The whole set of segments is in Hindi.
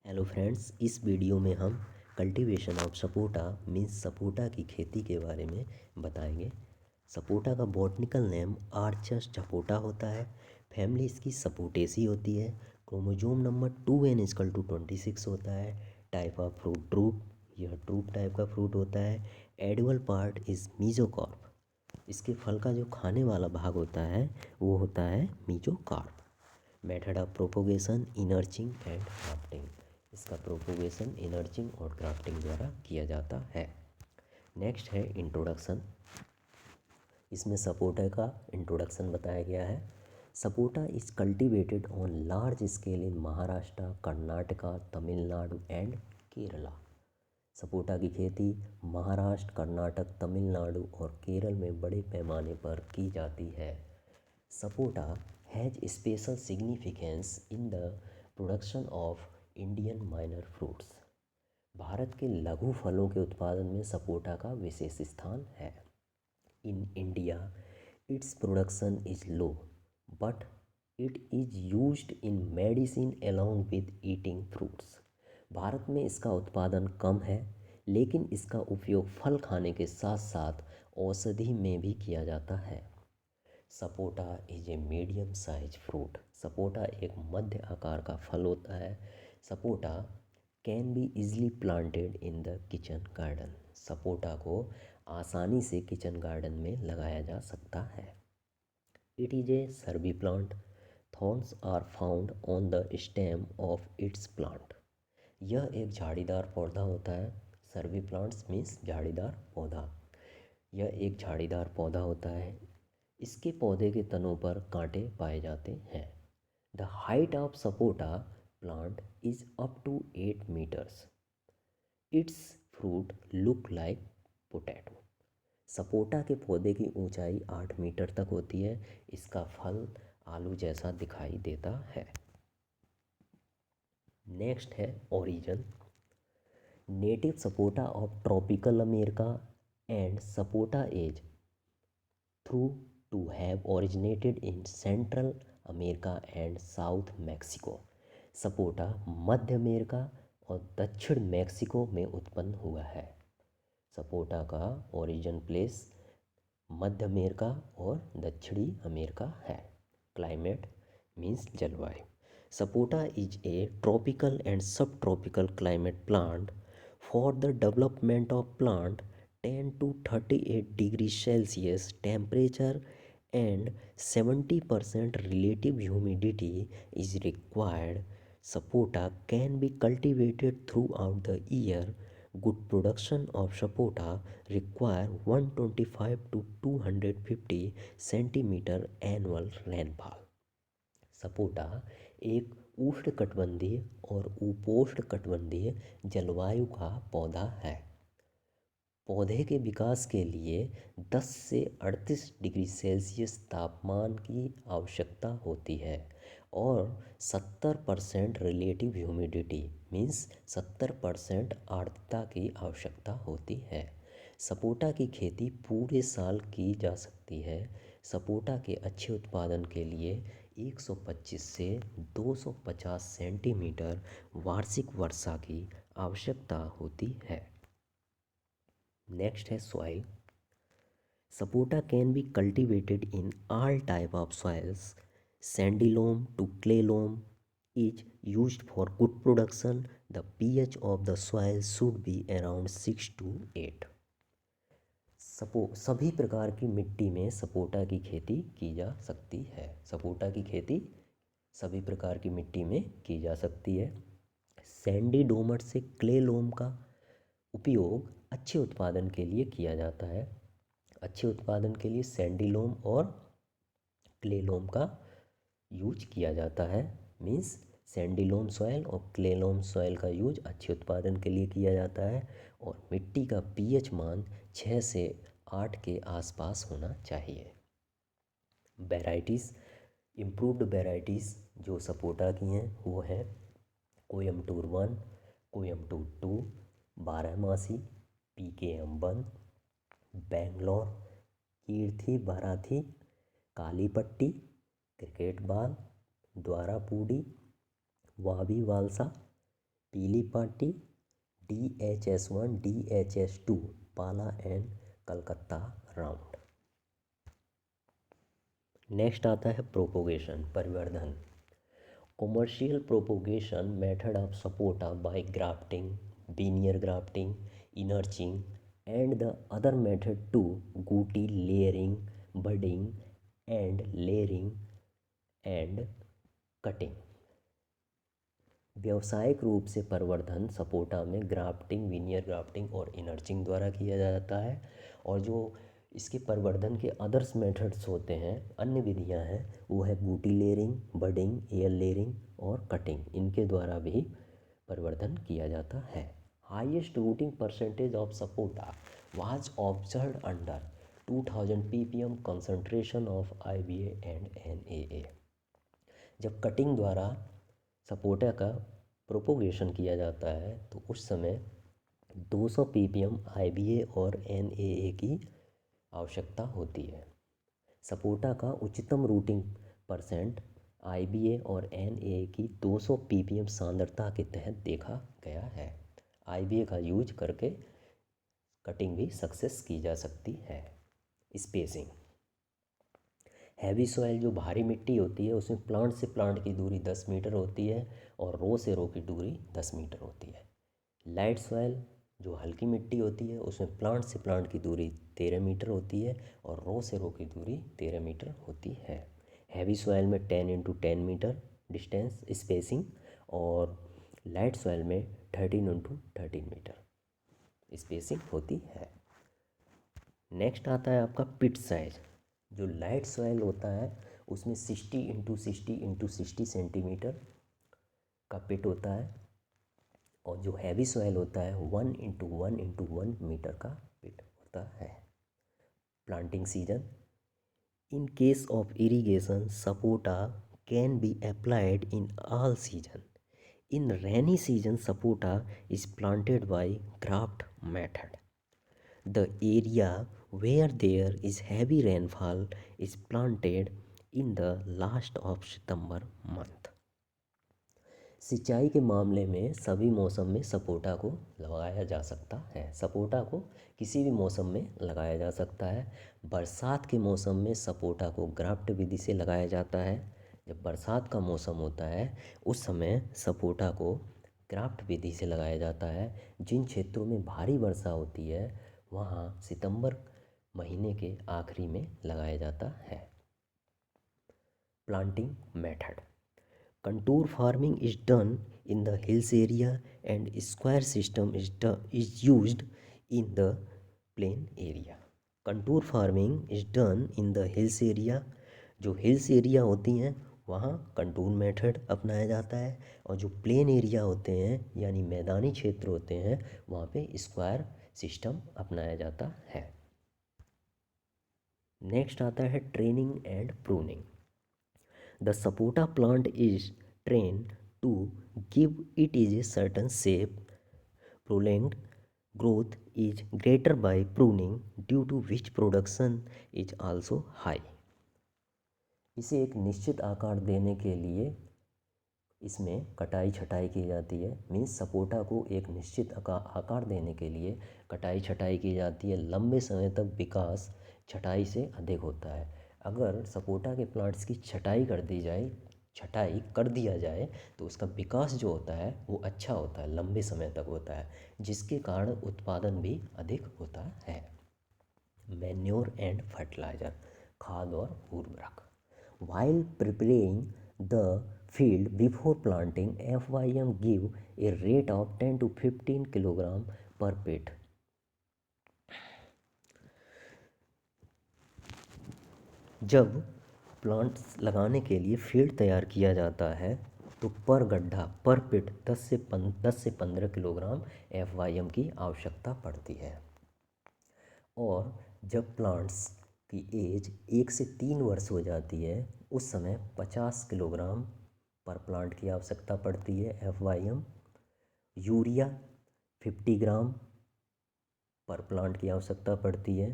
हेलो फ्रेंड्स, इस वीडियो में हम cultivation of sapota means sapota की खेती के बारे में बताएंगे। सपोटा का बॉटनिकल नेम आर्चस सपोटा होता है। फैमिली इसकी सपोटेसी होती है। क्रोमोजोम नंबर 2n=26 होता है। टाइप ऑफ फ्रूट ट्रूप, यह ट्रूप टाइप का फ्रूट होता है। एडिबल पार्ट इज़ मीजोकार्प, इसके फल का जो खाने वाला भाग होता है वो होता है mesocarp. Method of propagation inarching and grafting, इसका प्रोपोगेशन इनर्चिंग और ग्राफ्टिंग द्वारा किया जाता है। नेक्स्ट है इंट्रोडक्शन, इसमें सपोटा का इंट्रोडक्शन बताया गया है। Sapota is cultivated on large scale in Maharashtra, Karnataka, Tamil Nadu and Kerala. Sapota की खेती महाराष्ट्र, कर्नाटक, तमिलनाडु और केरल में बड़े पैमाने पर की जाती है। Sapota has special significance in the production of Indian minor fruits. Bharat के लघु फलों के उत्पादन में सपोटा का विशेष स्थान है। In India its production is low but it is used in medicine along with eating fruits. Bharat में इसका उत्पादन कम है, लेकिन इसका उपयोग फल खाने के साथ साथ औषधि में भी किया जाता है। Sapota is a medium size fruit, sapota एक मध्य आकार का फल होता है। Sapota can B easily planted in the kitchen garden, sapota को आसानी से किचन गार्डन में लगाया जा सकता है। It is a shrubby plant, thorns are found on the stem of its plant. यह एक झाड़ीदार पौधा होता है। सर्वी प्लांट्स मीन्स झाड़ीदार पौधा। यह एक झाड़ीदार पौधा होता है। इसके पौधे के तनों पर कांटे पाए जाते हैं। The height of sapota plant is up to 8 metres. It's fruit look like potato. Sapota के पौधे की ऊंचाई 8 मीटर तक होती है। इसका फल आलू जैसा दिखाई देता है। नेक्स्ट है origin. Native sapota of tropical America and sapota is thought to have originated in Central America and South Mexico। Sapota मध्य अमेरिका और दक्षिण मैक्सिको में उत्पन्न हुआ है। सपोटा का ओरिजिन प्लेस मध्य अमेरिका और दक्षिणी अमेरिका है। क्लाइमेट मीन्स जलवायु। Sapota is a tropical and sub tropical climate plant for the development of plant 10 to 38 degree celsius temperature and 70% relative humidity is required. Sapota can be cultivated throughout the year. Good production of sapota require 125 to 250 centimeter annual rainfall। Sapota एक उष्णकटिबंधीय और उपोष्णकटिबंधीय जलवायु का पौधा है। पौधे के विकास के लिए 10 से 38 डिग्री सेल्सियस तापमान की आवश्यकता होती है और 70% रिलेटिव ह्यूमिडिटी मीन्स 70% आर्द्रता की आवश्यकता होती है। सपोटा की खेती पूरे साल की जा सकती है। सपोटा के अच्छे उत्पादन के लिए 125 से 250 सेंटीमीटर वार्षिक वर्षा की आवश्यकता होती है। नेक्स्ट है soil. Sapota can be cultivated in all type of soils. Sandy loam to clay loam is used for good production. The pH of the soil should be around 6 to 8। सभी प्रकार की मिट्टी में सपोटा की खेती की जा सकती है। सपोटा की खेती सभी प्रकार की मिट्टी में की जा सकती है। सैंडी डोमट से क्ले लोम का उपयोग अच्छे उत्पादन के लिए किया जाता है। अच्छे उत्पादन के लिए सैंडी लोम और क्ले लोम का यूज किया जाता है। मीन्स सैंडी लोम सॉइल और क्ले लोम सॉइल का यूज अच्छे उत्पादन के लिए किया जाता है और मिट्टी का पीएच मान 6 से 8 के आसपास होना चाहिए। वेराइटीज़, इम्प्रूव्ड वेराइटीज़ जो सपोटा की हैं वो हैं कोयम्बटूर 1, कोयम्बटूर 2, बारहमासी, PKM1, बेंगलोर, कीर्थी बाराथी, कालीपट्टी, क्रिकेट बाल, द्वारापूडी, वावी वालसा, पीली पार्टी, DHS1, DHS2, पाला एंड कलकत्ता राउंड। नेक्स्ट आता है प्रोपोगेशन, परिवर्धन। Commercial propagation method of sapota by grafting, veneer grafting, inarching and the other method to gootee layering, budding and layering and cutting. व्यावसायिक रूप से परिवर्धन सपोटा में ग्राफ्टिंग, वीनियर ग्राफ्टिंग और इनर्चिंग द्वारा किया जाता है। और जो इसके परिवर्धन के अदर्स मेथड्स होते हैं, अन्य विधियां हैं, वो है गुटी लेयरिंग, बडिंग, एयर लेयरिंग और कटिंग। इनके द्वारा भी परिवर्धन किया जाता है। Highest routing percentage of sapota was observed under 2000 ppm concentration of IBA and NAA। जब कटिंग द्वारा सपोटा का प्रोपोगेशन किया जाता है तो उस समय 200 ppm IBA और NAA की आवश्यकता होती है। सपोटा का उच्चतम रूटिंग परसेंट IBA और NAA की 200 ppm सांद्रता के तहत देखा गया है। IBA का यूज करके कटिंग भी सक्सेस की जा सकती है। स्पेसिंग, हैवी सॉइल जो भारी मिट्टी होती है उसमें प्लांट से प्लांट की दूरी 10 मीटर होती है और रो से रो की दूरी 10 मीटर होती है। लाइट सॉइल जो हल्की मिट्टी होती है उसमें प्लांट से प्लांट की दूरी 13 मीटर होती है और रो से रो की दूरी 13 मीटर होती है। हैवी सॉइल में 10 × 10 मीटर डिस्टेंस स्पेसिंग और लाइट सॉइल में 13 × 13 मीटर स्पेसिंग होती है। नेक्स्ट आता है आपका पिट साइज। जो लाइट सॉइल होता है उसमें 60 × 60 × 60 सेंटीमीटर का पिट होता है और जो हैवी सॉइल होता है 1 × 1 × 1 मीटर का पिट होता है। Planting season, in case of irrigation sapota can be applied in all season. In rainy season sapota is planted by graft method. The area where there is heavy rainfall is planted in the last of September month। सिंचाई के मामले में सभी मौसम में सपोटा को लगाया जा सकता है। सपोटा को किसी भी मौसम में लगाया जा सकता है। बरसात के मौसम में सपोटा को ग्राफ्ट विधि से लगाया जाता है। जब बरसात का मौसम होता है उस समय सपोटा को ग्राफ्ट विधि से लगाया जाता है। जिन क्षेत्रों में भारी वर्षा होती है वहाँ सितंबर महीने के आखिरी में लगाया जाता है। Planting method, contour farming is done in the hills area and square system is used in the plain area. Contour farming is done in the hills area. जो हिल्स एरिया होती हैं वहाँ कंटूर मेथड अपनाया जाता है और जो प्लेन एरिया होते हैं यानी मैदानी क्षेत्र होते हैं वहाँ पे स्क्वायर सिस्टम अपनाया जाता है। नेक्स्ट आता है training and pruning. The sapota plant is train to give it is a certain shape. Prolonged growth is greater by pruning due to which production is also high. इसे एक निश्चित आकार देने के लिए इसमें कटाई छटाई की जाती है। मीन्स सपोटा को एक निश्चित आकार देने के लिए कटाई छटाई की जाती है। लंबे समय तक विकास छटाई से अधिक होता है। अगर सपोटा के प्लांट्स की छटाई कर दिया जाए तो उसका विकास जो होता है वो अच्छा होता है, लंबे समय तक होता है, जिसके कारण उत्पादन भी अधिक होता है। मैन्योर एंड फर्टिलाइजर, खाद और उर्वरक। While preparing the field before planting, FYM give a rate of 10 to 15 kilogram पर पेट। जब प्लांट्स लगाने के लिए फील्ड तैयार किया जाता है तो पर गड्ढा पर पेट 10 से 15 किलोग्राम FYM की आवश्यकता पड़ती है। और जब प्लांट्स की एज 1 से 3 वर्ष हो जाती है उस समय 50 किलोग्राम पर प्लांट की आवश्यकता पड़ती है FYM। यूरिया 50 ग्राम पर प्लांट की आवश्यकता पड़ती है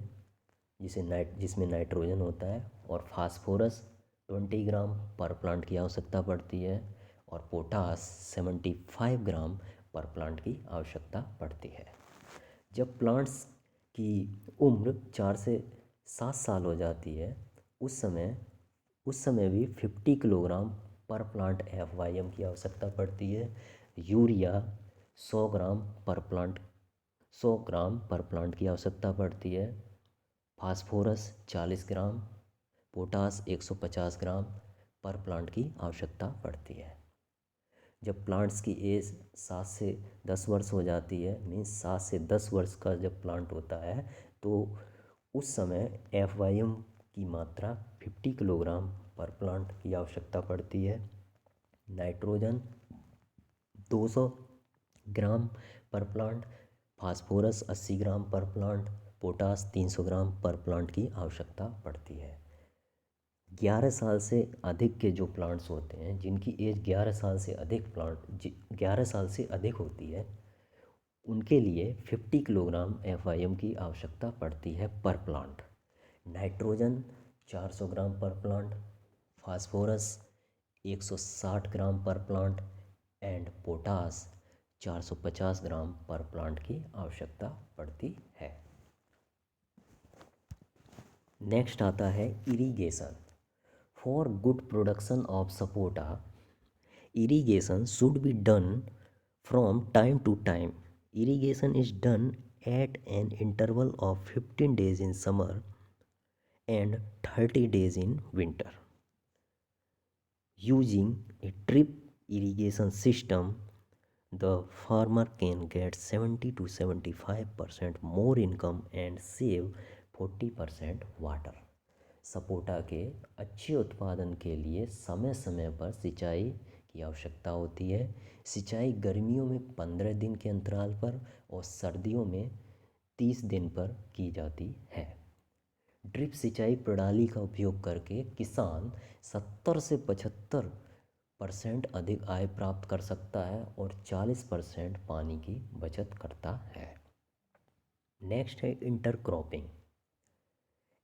जिसमें नाइट्रोजन होता है। और फास्फोरस 20 ग्राम पर प्लांट की आवश्यकता पड़ती है और पोटास 75 ग्राम पर प्लांट की आवश्यकता पड़ती है। जब प्लांट्स की उम्र 4 से 7 साल हो जाती है उस समय भी 50 किलोग्राम पर प्लांट FYM की आवश्यकता पड़ती है। यूरिया 100 ग्राम पर प्लांट की आवश्यकता पड़ती है। फास्फोरस 40 ग्राम, पोटास 150 ग्राम पर प्लांट की आवश्यकता पड़ती है। जब प्लांट्स की एज 7 से 10 वर्ष हो जाती है, मीन्स 7 से 10 वर्ष का जब प्लांट होता है, तो उस समय FYM की मात्रा 50 किलोग्राम पर प्लांट की आवश्यकता पड़ती है। नाइट्रोजन 200 ग्राम पर प्लांट, फास्फोरस 80 ग्राम पर प्लांट, पोटास 300 ग्राम पर प्लांट की आवश्यकता पड़ती है। 11 साल से अधिक के जो प्लांट्स होते हैं, जिनकी एज 11 साल से अधिक होती है, उनके लिए 50 किलोग्राम FYM की आवश्यकता पड़ती है पर प्लांट। नाइट्रोजन 400 ग्राम पर प्लांट, फास्फोरस 160 ग्राम पर प्लांट एंड पोटास 450 ग्राम पर प्लांट की आवश्यकता पड़ती है। नेक्स्ट आता है irrigation. For good production of sapota, irrigation should be done from time to time. Irrigation is done at an interval of 15 days in summer and 30 days in winter. Using a drip irrigation system, the farmer can get 70 to 75% more income and save 40% water. Sapota के अच्छे उत्पादन के लिए समय समय पर सिंचाई की आवश्यकता होती है। सिंचाई गर्मियों में 15 दिन के अंतराल पर और सर्दियों में 30 दिन पर की जाती है। ड्रिप सिंचाई प्रणाली का उपयोग करके किसान 70 से 75% अधिक आय प्राप्त कर सकता है और 40% पानी की बचत करता है। नेक्स्ट है intercropping.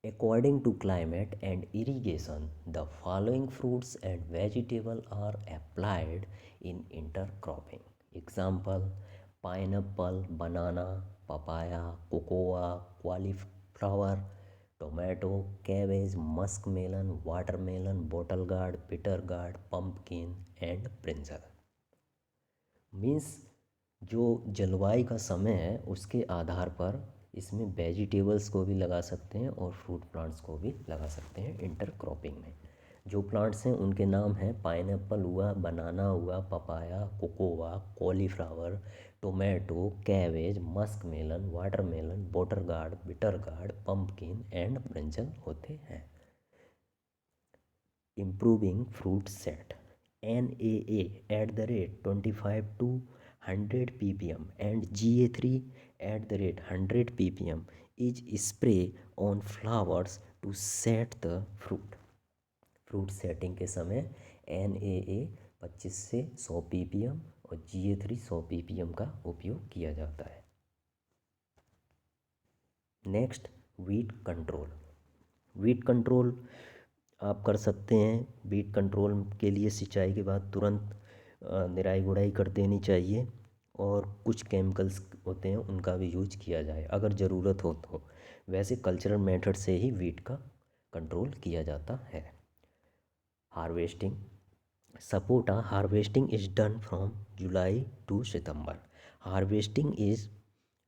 According to climate and irrigation, the following fruits and vegetables are applied in intercropping. Example: pineapple, banana, papaya, cocoa, cauliflower, tomato, cabbage, muskmelon, watermelon, bottle gourd, bitter gourd, pumpkin and brinjal. Means जो जलवायु का समय है उसके आधार पर इसमें वेजिटेबल्स को भी लगा सकते हैं और फ्रूट प्लांट्स को भी लगा सकते हैं इंटरक्रॉपिंग में। जो प्लांट्स हैं उनके नाम हैं पाइनएप्पल हुआ, बनाना हुआ, papaya, cocoa, cauliflower, tomato, cabbage, muskmelon, watermelon, bottle gourd, bitter gourd, pumpkin and brinjal होते हैं। Improving fruit set NAA @25 to 100 ppm and GA3 @100 ppm is spray on flowers to set the fruit. Fruit setting के समय NAA 25 से 100 ppm और GA3 100 ppm का उपयोग किया जाता है। Next wheat control. Wheat control आप कर सकते हैं। वीट कंट्रोल के लिए सिंचाई के बाद तुरंत निराई गुड़ाई कर देनी चाहिए और कुछ केमिकल्स होते हैं उनका भी यूज किया जाए अगर ज़रूरत हो तो। वैसे कल्चरल मेथड से ही वीट का कंट्रोल किया जाता है। Harvesting. Sapota harvesting is done from July to September. Harvesting is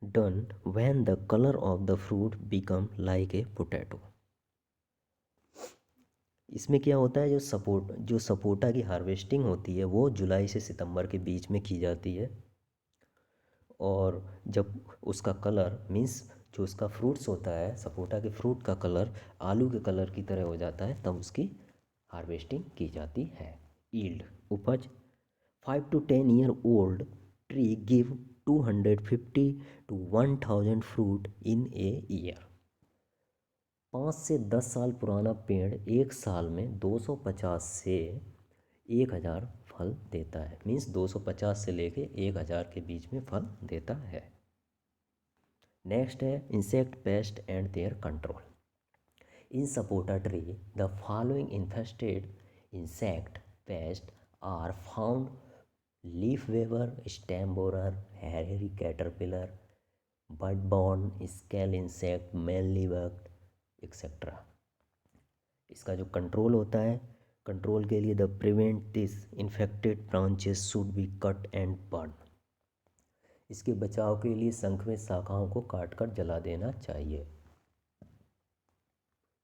done when the colour of the fruit become like a potato. इसमें क्या होता है, जो सपोटा की हार्वेस्टिंग होती है वो जुलाई से सितंबर के बीच में की जाती है और जब उसका कलर मीन्स जो उसका फ्रूट्स होता है, सपोटा के फ्रूट का कलर आलू के कलर की तरह हो जाता है तब उसकी हार्वेस्टिंग की जाती है। ईल्ड उपज 5 to 10 year old tree give 250 to 1000 fruit in a year। 5 से 10 साल पुराना पेड़ एक साल में 250 से 1000 फल देता है। मीन्स 250 से लेके 1000 के बीच में फल देता है। नेक्स्ट है insect pest and their control. In sapota tree the following infested insect pest are found leaf webber, stem borer, hairy caterpillar, bud borer, scale insect, mealybug etcetera. इसका जो कंट्रोल होता है, कंट्रोल के लिए the prevent this infected branches should be cut and burn. इसके बचाव के लिए संक्रमित शाखाओं को काट कर जला देना चाहिए।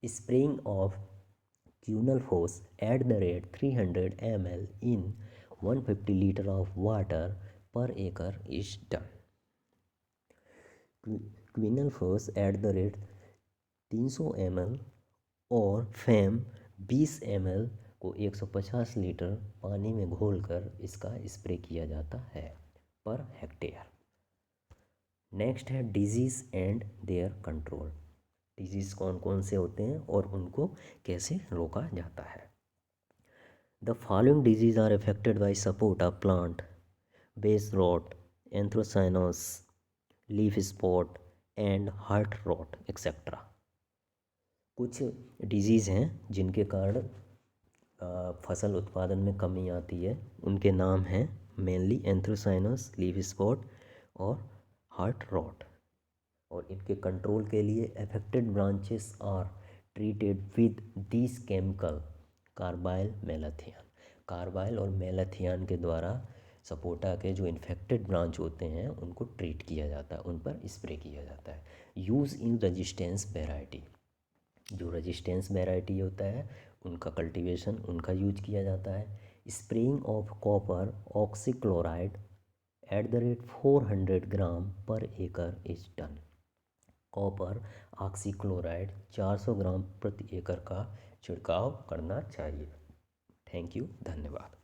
Spraying of quinalphos at the rate 300 ml in 150 litre of water per एकड़ is done. Quinalphos at the rate 300 ml और फेम 20 ml को 150 लीटर पानी में घोलकर इसका स्प्रे किया जाता है पर हेक्टेयर। नेक्स्ट है disease and their control. Disease कौन कौन से होते हैं और उनको कैसे रोका जाता है। The following diseases are affected by sapota plant: base rot, anthracnose, leaf spot and heart rot etcetera. कुछ डिजीज़ हैं जिनके कारण फसल उत्पादन में कमी आती है। उनके नाम हैं मेनली एंथ्रोसाइनस, लीफ स्पॉट और हार्ट रॉट। और इनके कंट्रोल के लिए affected branches are treated with this chemical carbaryl malathion. Carbaryl और मेलाथियन के द्वारा सपोटा के जो इन्फेक्टेड ब्रांच होते हैं उनको ट्रीट किया जाता है, उन पर स्प्रे किया जाता है। यूज़ इन रेजिस्टेंस वेराइटी, जो रेजिस्टेंस वेराइटी होता है उनका कल्टीवेशन, उनका यूज किया जाता है। Spraying of copper oxychloride eight the rate 400 ग्राम पर एकड़ इज डन। कॉपर ऑक्सीक्लोराइड 400 ग्राम प्रति एकड़ का छिड़काव करना चाहिए। थैंक यू, धन्यवाद।